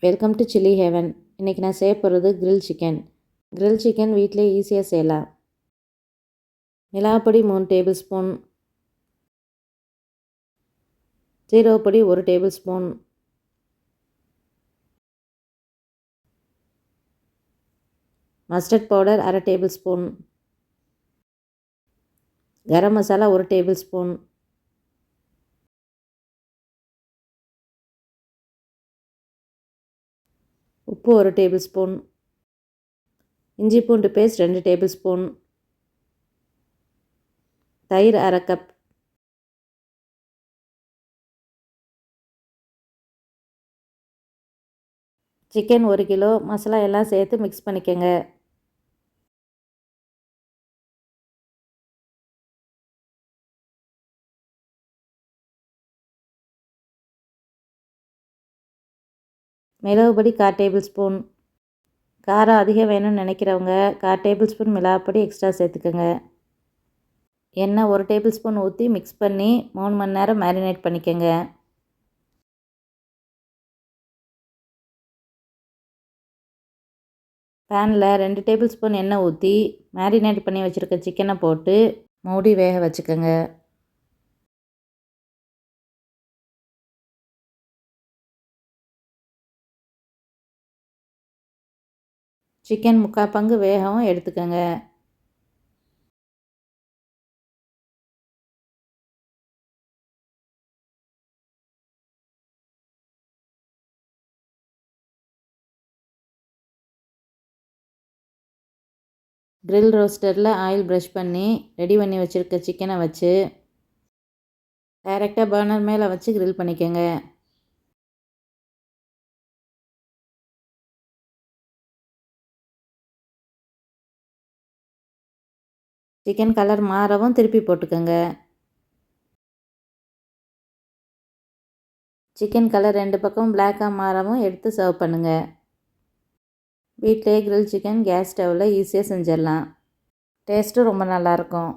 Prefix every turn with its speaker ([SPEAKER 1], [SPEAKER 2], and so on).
[SPEAKER 1] Welcome to chilli heaven. இன்றைக்கி நான் செய்ய போகிறது கிரில் சிக்கன். கிரில் சிக்கன் வீட்டிலே ஈஸியாக செய்யலாம். மிளகாப்பொடி 3 டேபிள் ஸ்பூன், ஜீரகப்பொடி 1 tablespoon, mustard powder 1/2 tablespoon, garam masala 1 tablespoon, உப்பு 1 டேபிள் ஸ்பூன், இஞ்சி பூண்டு பேஸ்ட் 2 டேபிள் ஸ்பூன், தயிர் 1/2 கப். Chicken 1 kilo. மசாலா எல்லாம் சேர்த்து மிக்ஸ் பண்ணிக்கோங்க. மிளகுப்பொடி 1/4 டேபிள் ஸ்பூன். காரம் அதிகம் வேணும்னு நினைக்கிறவங்க 1/4 டேபிள் ஸ்பூன் மிளகாப்பொடி எக்ஸ்ட்ரா சேர்த்துக்கோங்க. எண்ணெய் 1 டேபிள் ஸ்பூன் ஊற்றி மிக்ஸ் பண்ணி 3 மணி நேரம் மேரினேட் பண்ணிக்கோங்க. பேனில் 2 டேபிள் ஸ்பூன் எண்ணெய் ஊற்றி மேரினேட் பண்ணி வச்சுருக்க சிக்கனை போட்டு மூடி வேக வச்சுக்கோங்க. சிக்கன் 3/4 பங்கு வேகவும் எடுத்துக்கோங்க. கிரில் ரோஸ்டரில் ஆயில் ப்ரஷ் பண்ணி ரெடி பண்ணி வச்சுருக்க சிக்கனை வச்சு டைரெக்டாக பர்னர் மேலே வச்சு கிரில் பண்ணிக்கோங்க. சிக்கன் கலர் மாறவும் திருப்பி போட்டுக்கோங்க. சிக்கன் கலர் 2 பக்கம் பிளாக்காக மாறவும் எடுத்து சர்வ் பண்ணுங்கள். வீட்டிலே கிரில் சிக்கன் கேஸ் ஸ்டவ்வில் ஈஸியாக செஞ்சிடலாம். டேஸ்ட்டும் ரொம்ப நல்லாயிருக்கும்.